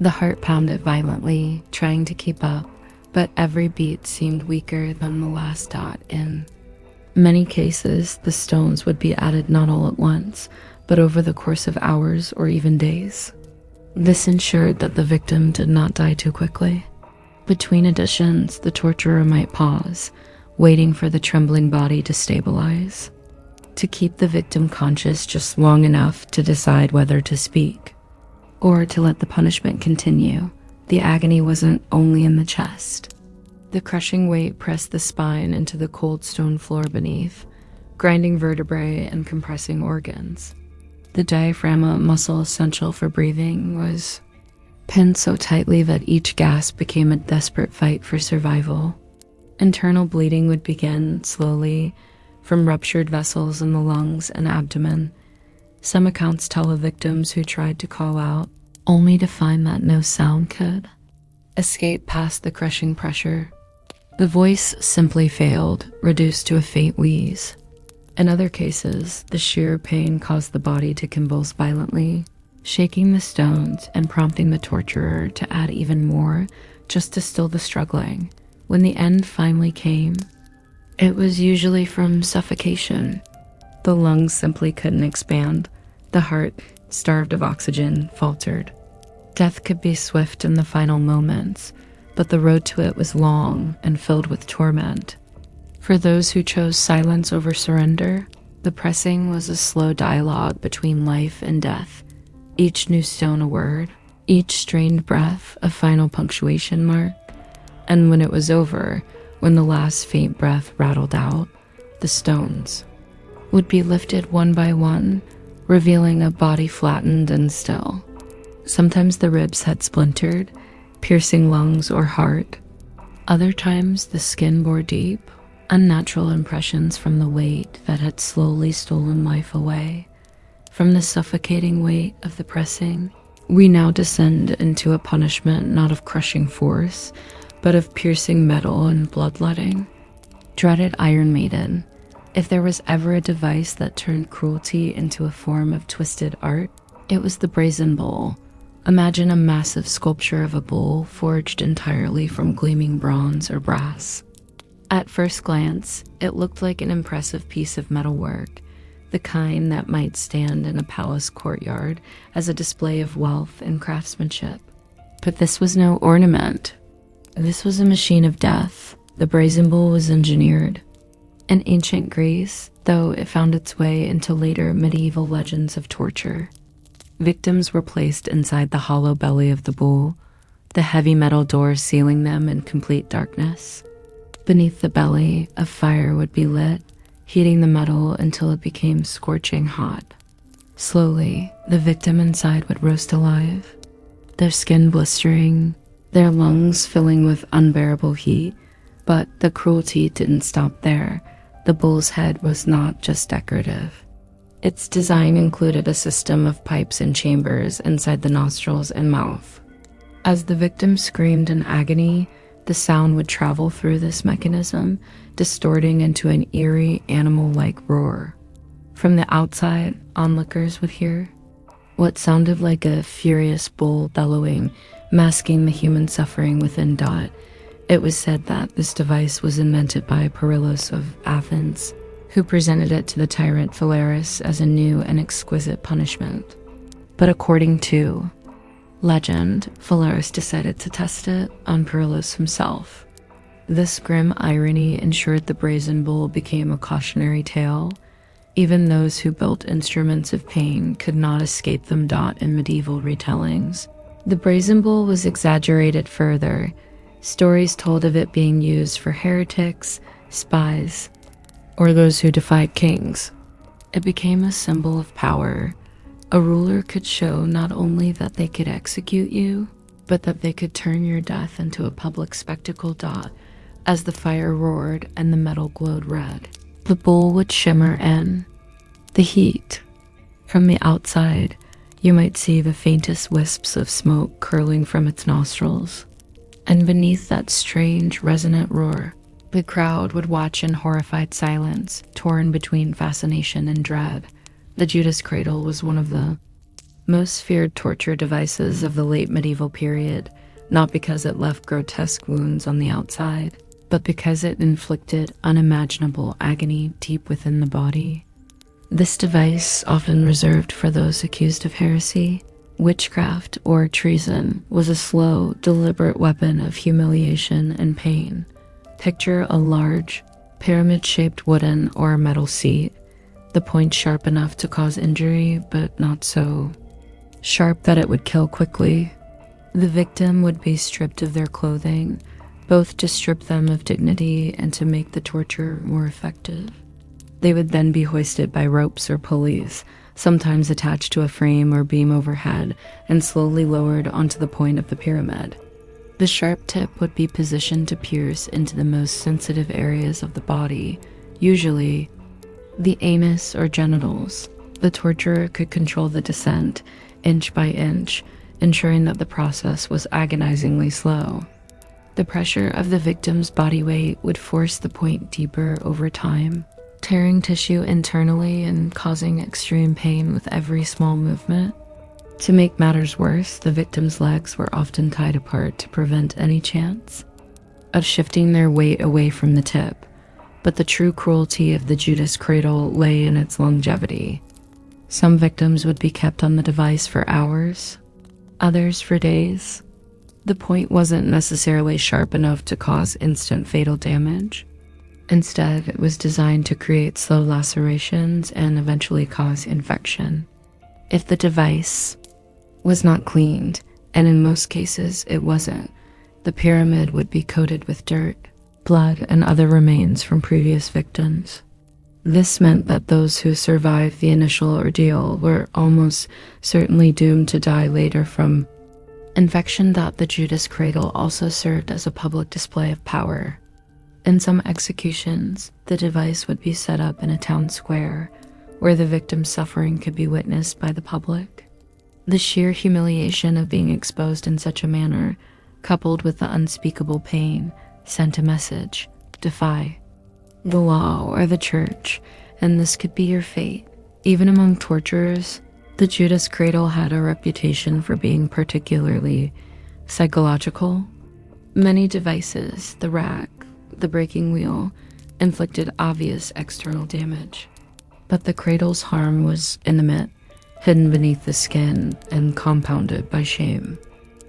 The heart pounded violently, trying to keep up, but every beat seemed weaker than the last. In many cases, the stones would be added not all at once, but over the course of hours or even days. This ensured that the victim did not die too quickly. Between additions, the torturer might pause, waiting for the trembling body to stabilize, to keep the victim conscious just long enough to decide whether to speak, or to let the punishment continue. The agony wasn't only in the chest. The crushing weight pressed the spine into the cold stone floor beneath. grinding vertebrae and compressing organs. The diaphragm muscle essential for breathing was pinned so tightly that each gasp became a desperate fight for survival. Internal bleeding would begin slowly from ruptured vessels in the lungs and abdomen. Some accounts tell of victims who tried to call out, only to find that no sound could escape past the crushing pressure. The voice simply failed, reduced to a faint wheeze. In other cases, the sheer pain caused the body to convulse violently, shaking the stones and prompting the torturer to add even more just to still the struggling. When the end finally came, it was usually from suffocation. The lungs simply couldn't expand. The heart, starved of oxygen, faltered. Death could be swift in the final moments, but the road to it was long and filled with torment. For those who chose silence over surrender, the pressing was a slow dialogue between life and death, each new stone a word, each strained breath a final punctuation mark. And when it was over, when the last faint breath rattled out, the stones would be lifted one by one, revealing a body flattened and still. Sometimes the ribs had splintered, piercing lungs or heart. Other times the skin bore deep, unnatural impressions from the weight that had slowly stolen life away. From the suffocating weight of the pressing, we now descend into a punishment not of crushing force, but of piercing metal and bloodletting. Dreaded Iron Maiden, if there was ever a device that turned cruelty into a form of twisted art, it was the brazen bowl. Imagine a massive sculpture of a bull forged entirely from gleaming bronze or brass. At first glance, it looked like an impressive piece of metalwork, the kind that might stand in a palace courtyard as a display of wealth and craftsmanship. But this was no ornament. This was a machine of death. The brazen bull was engineered. In ancient Greece, though it found its way into later medieval legends of torture, victims were placed inside the hollow belly of the bull, the heavy metal doors sealing them in complete darkness. Beneath the belly, a fire would be lit, heating the metal until it became scorching hot. Slowly, the victim inside would roast alive, their skin blistering, their lungs filling with unbearable heat. But the cruelty didn't stop there. The bull's head was not just decorative. Its design included a system of pipes and chambers inside the nostrils and mouth. As the victim screamed in agony, the sound would travel through this mechanism, distorting into an eerie, animal-like roar. From the outside, onlookers would hear what sounded like a furious bull bellowing, masking the human suffering within. It was said that this device was invented by Perillus of Athens, who presented it to the tyrant Phalaris as a new and exquisite punishment. But according to legend, Phalaris decided to test it on Perillus himself. This grim irony ensured the brazen bull became a cautionary tale. Even those who built instruments of pain could not escape them. In medieval retellings, the brazen bull was exaggerated further. Stories told of it being used for heretics, spies, or those who defied kings. It became a symbol of power. A ruler could show not only that they could execute you, but that they could turn your death into a public spectacle. As the fire roared and the metal glowed red, the bull would shimmer in the heat. From the outside, you might see the faintest wisps of smoke curling from its nostrils. And beneath that strange, resonant roar, the crowd would watch in horrified silence, torn between fascination and dread. The Judas cradle was one of the most feared torture devices of the late medieval period, not because it left grotesque wounds on the outside, but because it inflicted unimaginable agony deep within the body. This device, often reserved for those accused of heresy, witchcraft, or treason, was a slow, deliberate weapon of humiliation and pain. Picture a large, pyramid-shaped wooden or metal seat, the point sharp enough to cause injury, but not so sharp that it would kill quickly. The victim would be stripped of their clothing, both to strip them of dignity and to make the torture more effective. They would then be hoisted by ropes or pulleys, sometimes attached to a frame or beam overhead, and slowly lowered onto the point of the pyramid. The sharp tip would be positioned to pierce into the most sensitive areas of the body, usually the anus or genitals. The torturer could control the descent, inch by inch, ensuring that the process was agonizingly slow. The pressure of the victim's body weight would force the point deeper over time, tearing tissue internally and causing extreme pain with every small movement. To make matters worse, the victim's legs were often tied apart to prevent any chance of shifting their weight away from the tip. But the true cruelty of the Judas cradle lay in its longevity. Some victims would be kept on the device for hours, others for days. The point wasn't necessarily sharp enough to cause instant fatal damage. Instead, it was designed to create slow lacerations and eventually cause infection. If the device was not cleaned, and in most cases it wasn't, the pyramid would be coated with dirt, blood, and other remains from previous victims. This meant that those who survived the initial ordeal were almost certainly doomed to die later from infection. The Judas cradle also served as a public display of power. In some executions, the device would be set up in a town square where the victim's suffering could be witnessed by the public. The sheer humiliation of being exposed in such a manner, coupled with the unspeakable pain, sent a message: defy the law or the church, and this could be your fate. Even among torturers, the Judas cradle had a reputation for being particularly psychological. Many devices, the rack, the breaking wheel, inflicted obvious external damage. But the cradle's harm was intimate, hidden beneath the skin and compounded by shame.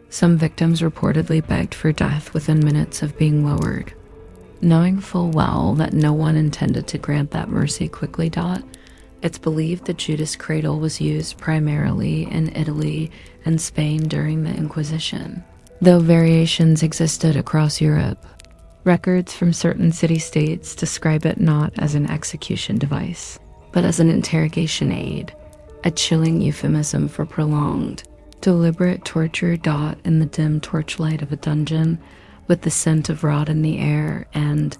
Some victims reportedly begged for death within minutes of being lowered. Knowing full well that no one intended to grant that mercy quickly, it's believed the Judas cradle was used primarily in Italy and Spain during the Inquisition, though variations existed across Europe. Records from certain city-states describe it not as an execution device, but as an interrogation aid, a chilling euphemism for prolonged, deliberate torture. In the dim torchlight of a dungeon, with the scent of rot in the air and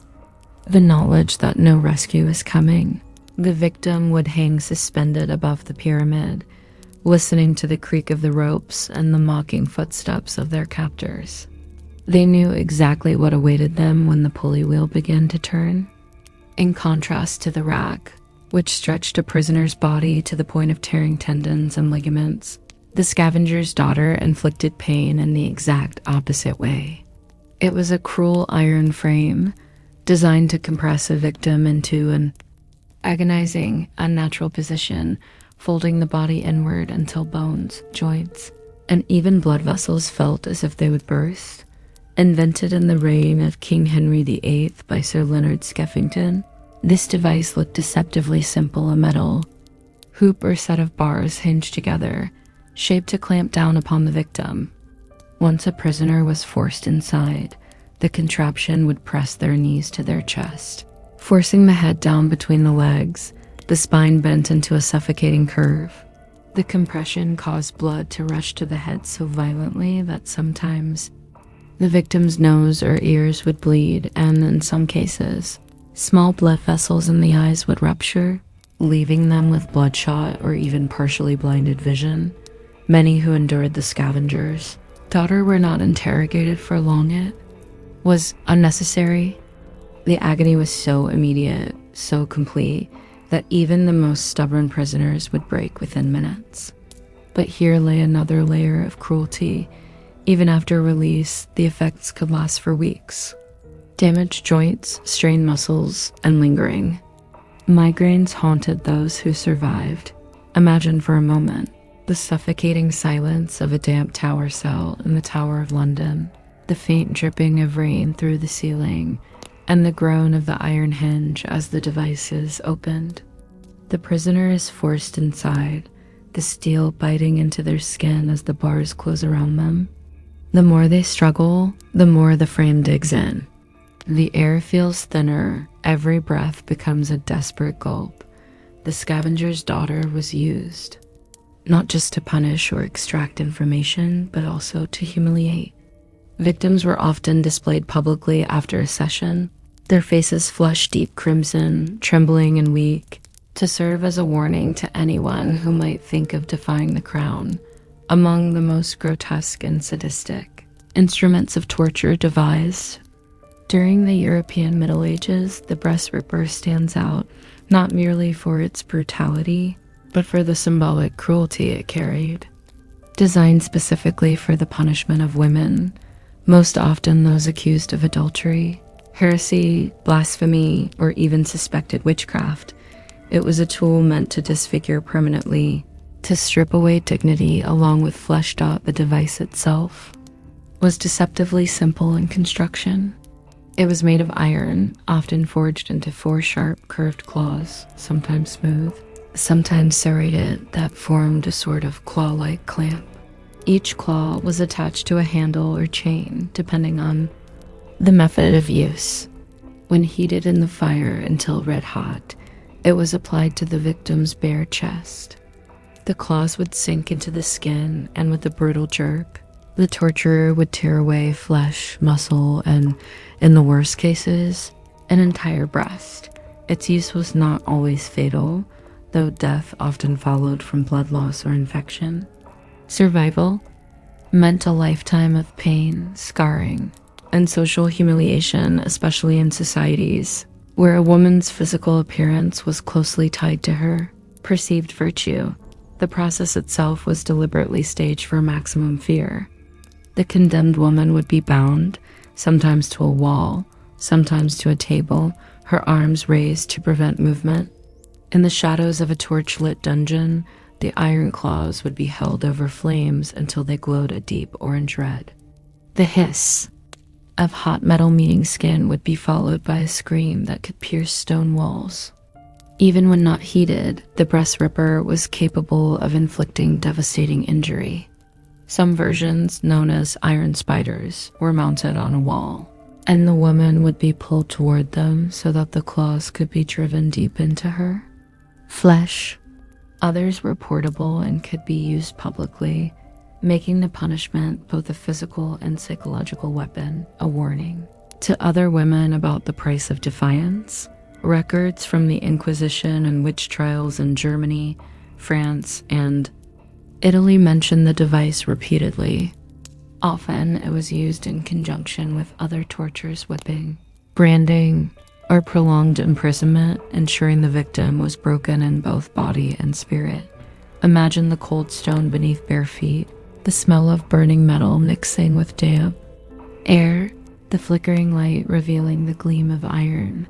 the knowledge that no rescue is coming, the victim would hang suspended above the pyramid, listening to the creak of the ropes and the mocking footsteps of their captors. They knew exactly what awaited them when the pulley wheel began to turn. In contrast to the rack, which stretched a prisoner's body to the point of tearing tendons and ligaments, the scavenger's daughter inflicted pain in the exact opposite way. It was a cruel iron frame, designed to compress a victim into an agonizing, unnatural position, folding the body inward until bones, joints, and even blood vessels felt as if they would burst. Invented in the reign of King Henry VIII by Sir Leonard Skeffington, this device looked deceptively simple: a metal hoop or set of bars hinged together, shaped to clamp down upon the victim. Once a prisoner was forced inside, the contraption would press their knees to their chest, forcing the head down between the legs, the spine bent into a suffocating curve. The compression caused blood to rush to the head so violently that sometimes the victim's nose or ears would bleed, and in some cases, small blood vessels in the eyes would rupture, leaving them with bloodshot or even partially blinded vision. Many who endured the scavenger's daughter were not interrogated for long. It was unnecessary. The agony was so immediate, so complete, that even the most stubborn prisoners would break within minutes. But here lay another layer of cruelty. Even after release, the effects could last for weeks. Damaged joints, strained muscles, and lingering migraines haunted those who survived. Imagine for a moment the suffocating silence of a damp tower cell in the Tower of London, the faint dripping of rain through the ceiling, and the groan of the iron hinge as the devices opened. The prisoner is forced inside, the steel biting into their skin as the bars close around them. The more they struggle, the more the frame digs in. The air feels thinner, every breath becomes a desperate gulp. The scavenger's daughter was used, not just to punish or extract information, but also to humiliate. Victims were often displayed publicly after a session, their faces flushed deep crimson, trembling and weak, to serve as a warning to anyone who might think of defying the crown. Among the most grotesque and sadistic instruments of torture devised during the European Middle Ages, the breast ripper stands out not merely for its brutality, but for the symbolic cruelty it carried. Designed specifically for the punishment of women, most often those accused of adultery, heresy, blasphemy, or even suspected witchcraft, it was a tool meant to disfigure permanently, to strip away dignity along with fleshed out. The device itself was deceptively simple in construction. It was made of iron, often forged into 4 sharp, curved claws, sometimes smooth, sometimes serrated, that formed a sort of claw-like clamp. Each claw was attached to a handle or chain, depending on the method of use. When heated in the fire until red hot, it was applied to the victim's bare chest. The claws would sink into the skin, and with a brutal jerk, the torturer would tear away flesh, muscle, and, in the worst cases, an entire breast. Its use was not always fatal, though death often followed from blood loss or infection. Survival meant a lifetime of pain, scarring, and social humiliation, especially in societies where a woman's physical appearance was closely tied to her perceived virtue. The process itself was deliberately staged for maximum fear. The condemned woman would be bound, sometimes to a wall, sometimes to a table, her arms raised to prevent movement. In the shadows of a torch-lit dungeon, the iron claws would be held over flames until they glowed a deep orange red. The hiss of hot metal meeting skin would be followed by a scream that could pierce stone walls. Even when not heated, the breast ripper was capable of inflicting devastating injury. Some versions, known as iron spiders, were mounted on a wall, and the woman would be pulled toward them so that the claws could be driven deep into her flesh. Others were portable and could be used publicly, making the punishment both a physical and psychological weapon, a warning to other women about the price of defiance. Records from the Inquisition and witch trials in Germany, France, and Italy mention the device repeatedly. Often it was used in conjunction with other tortures, whipping, branding, or prolonged imprisonment, ensuring the victim was broken in both body and spirit. Imagine the cold stone beneath bare feet, the smell of burning metal mixing with damp air, the flickering light revealing the gleam of iron.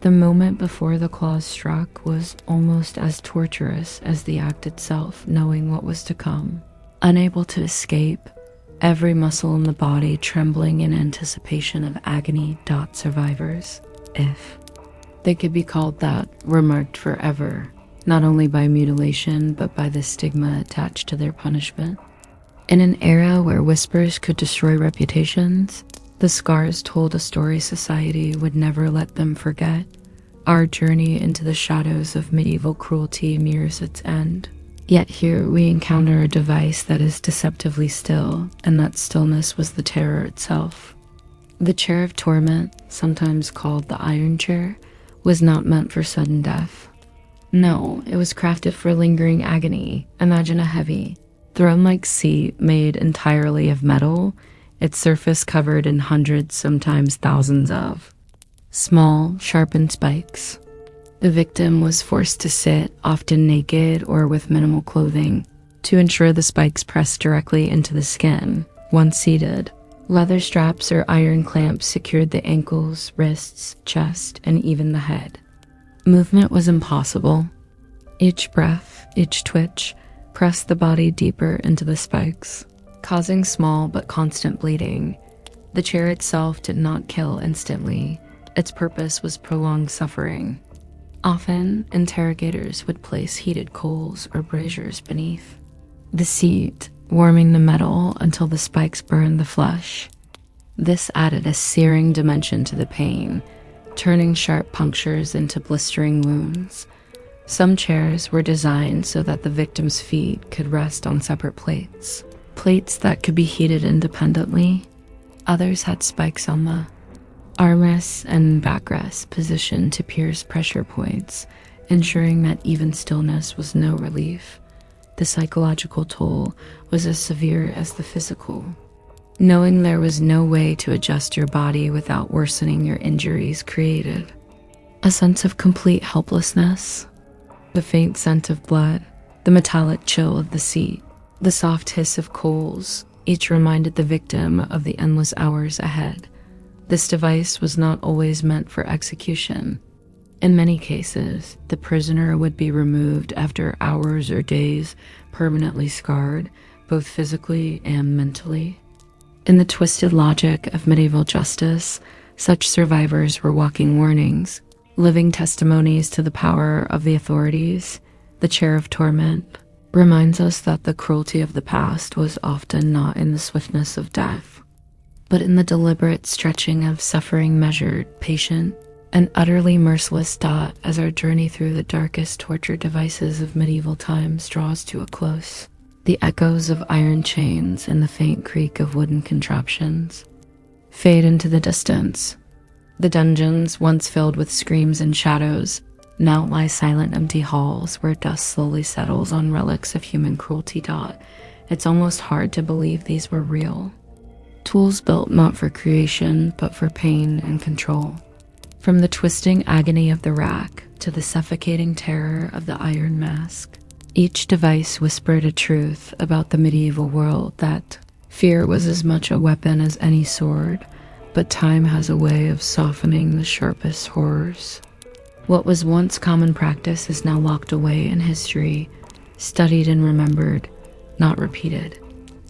The moment before the claws struck was almost as torturous as the act itself, knowing what was to come. Unable to escape, every muscle in the body trembling in anticipation of agony. Survivors, if they could be called that, were marked forever, not only by mutilation but by the stigma attached to their punishment. In an era where whispers could destroy reputations, the scars told a story society would never let them forget. Our journey into the shadows of medieval cruelty nears its end. Yet here we encounter a device that is deceptively still, and that stillness was the terror itself. The chair of torment, sometimes called the iron chair, was not meant for sudden death. No, it was crafted for lingering agony. Imagine a heavy, throne-like seat made entirely of metal, its surface covered in hundreds, sometimes thousands of small, sharpened spikes. The victim was forced to sit, often naked or with minimal clothing, to ensure the spikes pressed directly into the skin. Once seated, leather straps or iron clamps secured the ankles, wrists, chest, and even the head. Movement was impossible. Each breath, each twitch, pressed the body deeper into the spikes, causing small but constant bleeding. The chair itself did not kill instantly. Its purpose was prolonged suffering. Often, interrogators would place heated coals or braziers beneath the seat, warming the metal until the spikes burned the flesh. This added a searing dimension to the pain, turning sharp punctures into blistering wounds. Some chairs were designed so that the victim's feet could rest on separate plates that could be heated independently. Others had spikes on the armrests and backrests positioned to pierce pressure points, ensuring that even stillness was no relief. The psychological toll was as severe as the physical. Knowing there was no way to adjust your body without worsening your injuries created a sense of complete helplessness. The faint scent of blood, the metallic chill of the seat, the soft hiss of coals, each reminded the victim of the endless hours ahead. This device was not always meant for execution. In many cases, the prisoner would be removed after hours or days, permanently scarred, both physically and mentally. In the twisted logic of medieval justice, such survivors were walking warnings, living testimonies to the power of the authorities. The chair of torment reminds us that the cruelty of the past was often not in the swiftness of death, but in the deliberate stretching of suffering measured, patient, and utterly merciless dot as our journey through the darkest torture devices of medieval times draws to a close. The echoes of iron chains and the faint creak of wooden contraptions fade into the distance. The dungeons, once filled with screams and shadows, now lie silent empty halls where dust slowly settles on relics of human cruelty. It's almost hard to believe these were real. Tools built not for creation, but for pain and control. From the twisting agony of the rack to the suffocating terror of the iron mask, each device whispered a truth about the medieval world, that fear was as much a weapon as any sword, but time has a way of softening the sharpest horrors. What was once common practice is now locked away in history, studied and remembered, not repeated.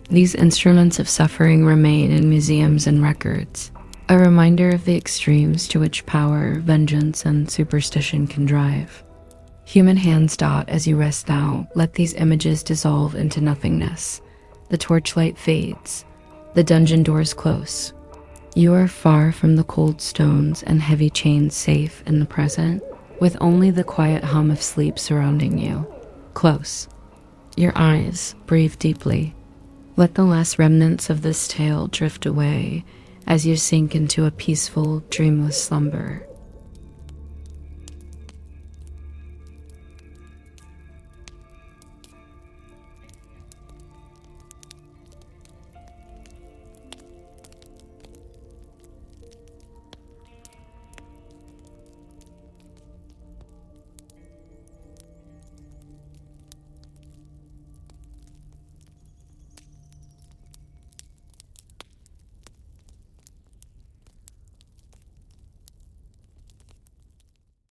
These instruments of suffering remain in museums and records, a reminder of the extremes to which power, vengeance, and superstition can drive. Human hands as you rest now, let these images dissolve into nothingness. The torchlight fades, the dungeon doors close. You are far from the cold stones and heavy chains, safe in the present, with only the quiet hum of sleep surrounding you. Close your eyes, breathe deeply. Let the last remnants of this tale drift away as you sink into a peaceful, dreamless slumber.